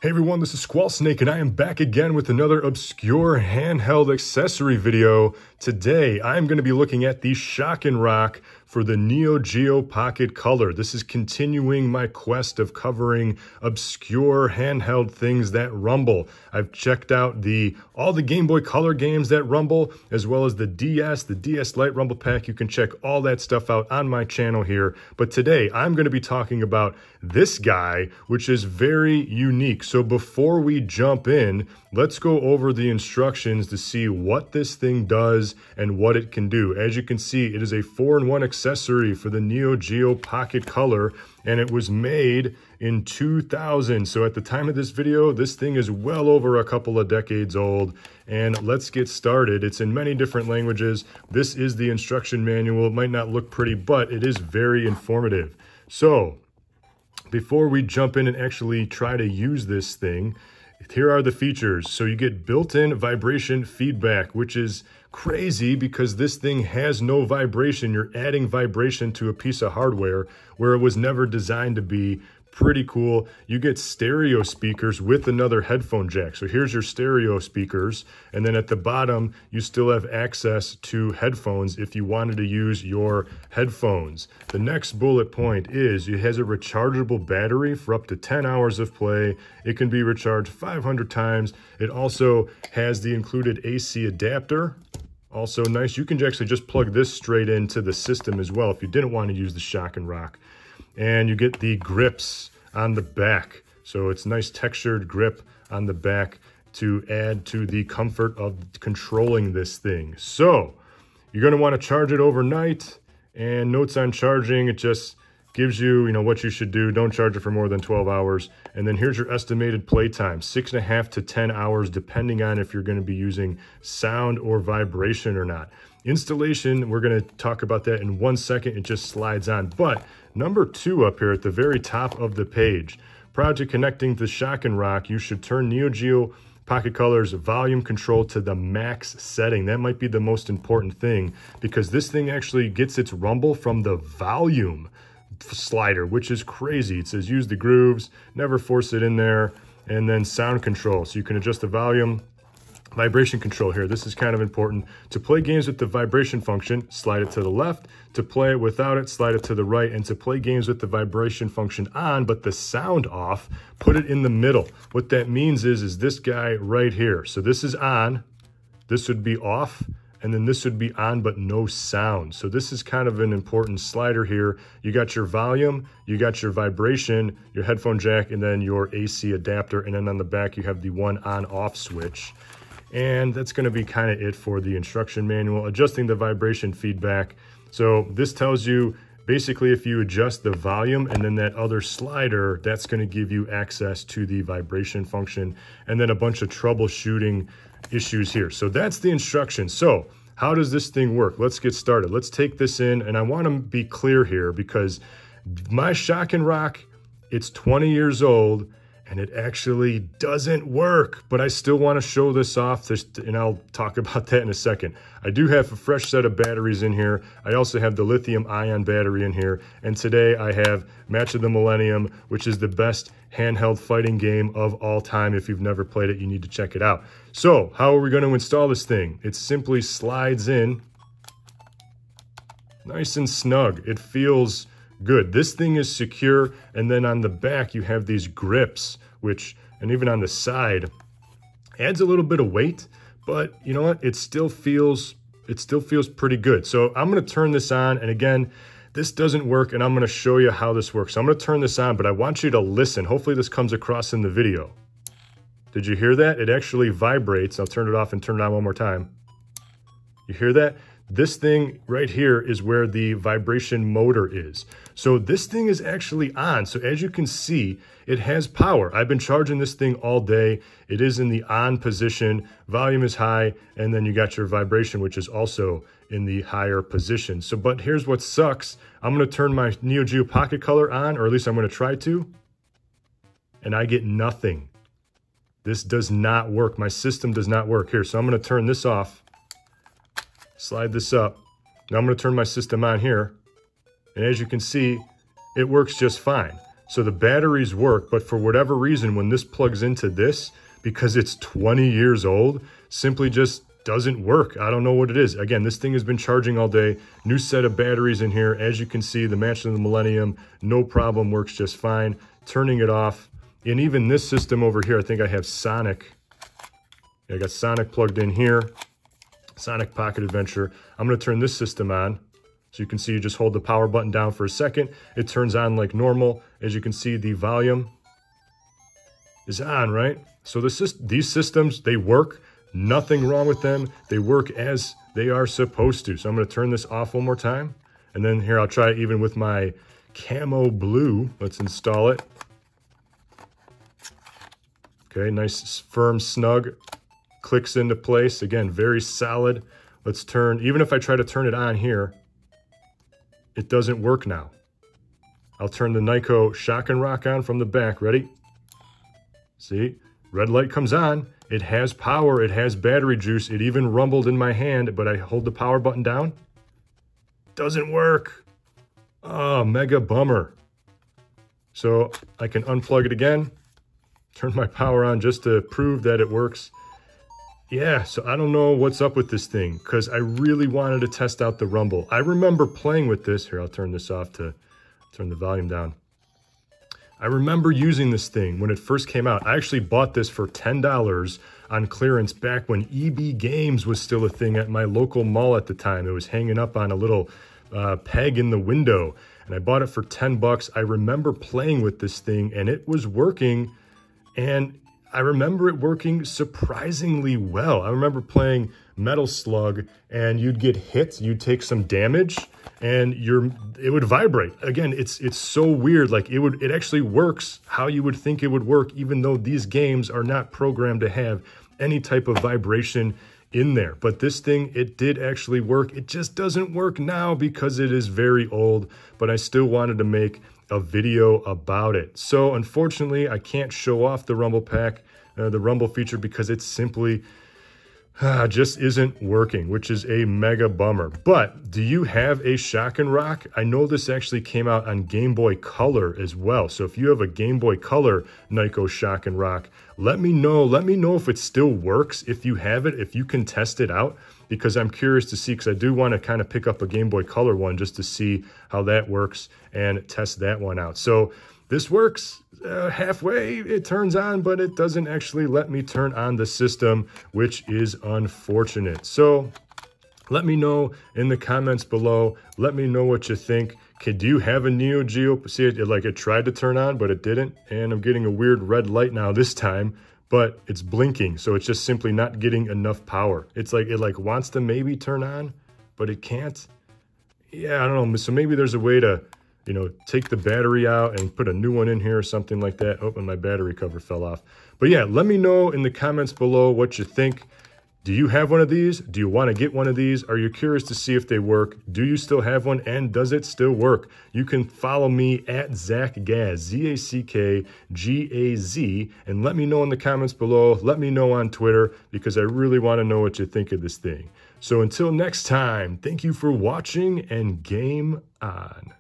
Hey everyone, this is Squall Snake and I am back again with another obscure handheld accessory video. Today I'm going to be looking at the Shock and Rock for the Neogeo Pocket Color. This is continuing my quest of covering obscure handheld things that rumble. I've checked out all the Gameboy Color games that rumble, as well as the DS Lite Rumble Pack. You can check all that stuff out on my channel here. But today I'm going to be talking about this guy, which is very unique. So before we jump in, let's go over the instructions to see what this thing does and what it can do. As you can see, it is a 4-in-1 accessory for the Neogeo Pocket Color, and it was made in 2000. So at the time of this video, this thing is well over a couple of decades old. And let's get started. It's in many different languages. This is the instruction manual. It might not look pretty, but it is very informative. So before we jump in and actually try to use this thing, here are the features. So you get built-in vibration feedback, which is crazy because this thing has no vibration. You're adding vibration to a piece of hardware where it was never designed to be. Pretty cool. You get stereo speakers with another headphone jack. So here's your stereo speakers. And then at the bottom, you still have access to headphones if you wanted to use your headphones. The next bullet point is it has a rechargeable battery for up to 10 hours of play. It can be recharged 500 times. It also has the included AC adapter. Also nice. You can actually just plug this straight into the system as well if you didn't want to use the Shock and Rock. And you get the grips on the back. So it's nice textured grip on the back to add to the comfort of controlling this thing. So you're going to want to charge it overnight, and notes on charging, it just gives you, what you should do. Don't charge it for more than 12 hours. And then here's your estimated play time, 6.5 to 10 hours, depending on if you're going to be using sound or vibration or not. Installation, we're going to talk about that in 1 second. It just slides on. But number 2 up here at the very top of the page, prior to connecting to Shock and Rock, you should turn Neogeo Pocket Color's volume control to the max setting. That might be the most important thing because this thing actually gets its rumble from the volume slider, which is crazy. It says use the grooves, never force it in there, and then sound control. So you can adjust the volume. Vibration control here. This is kind of important. To play games with the vibration function, slide it to the left. To play it without it, slide it to the right. And to play games with the vibration function on, but the sound off, put it in the middle. What that means is this guy right here. So this is on, this would be off, and then this would be on but no sound. So this is kind of an important slider here. You got your volume, you got your vibration, your headphone jack, and then your AC adapter. And then on the back, you have the one on-off switch. And that's going to be kind of it for the instruction manual. Adjusting the vibration feedback. So this tells you basically if you adjust the volume and then that other slider, that's going to give you access to the vibration function, and then a bunch of troubleshooting issues here. So that's the instruction. So how does this thing work? Let's get started. Let's take this in, and I want to be clear here because my Shock and Rock, it's 20 years old, and it actually doesn't work, but I still want to show this off, and I'll talk about that in a second. I do have a fresh set of batteries in here. I also have the lithium-ion battery in here, and today I have Match of the Millennium, which is the best handheld fighting game of all time. If you've never played it, you need to check it out. So how are we going to install this thing? It simply slides in nice and snug. It feels good. This thing is secure, and then on the back you have these grips, and even on the side, adds a little bit of weight, but you know what? It still feels pretty good. So I'm going to turn this on, and again, this doesn't work, and I'm going to show you how this works. So I'm going to turn this on, but I want you to listen. Hopefully this comes across in the video. Did you hear that? It actually vibrates. I'll turn it off and turn it on one more time. You hear that? This thing right here is where the vibration motor is. So this thing is actually on. So as you can see, it has power. I've been charging this thing all day. It is in the on position. Volume is high. And then you got your vibration, which is also in the higher position. So, but here's what sucks. I'm going to turn my Neogeo Pocket Color on, or at least I'm going to try to, and I get nothing. This does not work. My system does not work here. So I'm going to turn this off. Slide this up. Now I'm going to turn my system on here. And as you can see, it works just fine. So the batteries work, but for whatever reason, when this plugs into this, because it's 20 years old, simply just doesn't work. I don't know what it is. Again, this thing has been charging all day. New set of batteries in here. As you can see, the match to the Millennium, no problem, works just fine. Turning it off. And even this system over here, I think I have Sonic. I got Sonic plugged in here. Sonic Pocket Adventure. I'm going to turn this system on. So you can see you just hold the power button down for a second. It turns on like normal. As you can see, the volume is on, right? So these systems, they work. Nothing wrong with them. They work as they are supposed to. So I'm going to turn this off one more time. And then here, I'll try it even with my camo blue. Let's install it. Okay, nice, firm, snug. Clicks into place. Again, very solid. Let's turn, even if I try to turn it on here, it doesn't work now. I'll turn the Nyko shock and rock on from the back. Ready? See? Red light comes on. It has power. It has battery juice. It even rumbled in my hand, but I hold the power button down. Doesn't work. Oh, mega bummer. So I can unplug it again. Turn my power on just to prove that it works. Yeah, so I don't know what's up with this thing because I really wanted to test out the rumble. I remember playing with this. Here, I'll turn this off to turn the volume down. I remember using this thing when it first came out. I actually bought this for $10 on clearance back when EB Games was still a thing at my local mall at the time. It was hanging up on a little peg in the window, and I bought it for 10 bucks. I remember playing with this thing, and it was working, and I remember it working surprisingly well. I remember playing Metal Slug, and you'd get hit, you'd take some damage, and it would vibrate. Again, it's so weird. Like it actually works how you would think it would work, even though these games are not programmed to have any type of vibration in there. But this thing, it did actually work. It just doesn't work now because it is very old, but I still wanted to make a video about it. So unfortunately, I can't show off the Rumble Pack, the Rumble feature, because it's simply just isn't working, which is a mega bummer. But do you have a shock and rock? I know this actually came out on Gameboy Color as well. So if you have a Gameboy Color Nyko shock and rock, let me know. Let me know if it still works, if you have it, if you can test it out, because I'm curious to see, because I do want to kind of pick up a Gameboy Color one just to see how that works and test that one out. So this works halfway, it turns on, but it doesn't actually let me turn on the system, which is unfortunate. So let me know in the comments below. Let me know what you think. Do you have a Neogeo? See, it tried to turn on, but it didn't. And I'm getting a weird red light now this time, but it's blinking. So it's just simply not getting enough power. It's like it wants to maybe turn on, but it can't. Yeah, I don't know. So maybe there's a way to, take the battery out and put a new one in here or something like that. Oh, and my battery cover fell off. But yeah, let me know in the comments below what you think. Do you have one of these? Do you want to get one of these? Are you curious to see if they work? Do you still have one? And does it still work? You can follow me at ZackGaz, Z-A-C-K-G-A-Z, and let me know in the comments below. Let me know on Twitter, because I really want to know what you think of this thing. So until next time, thank you for watching, and game on.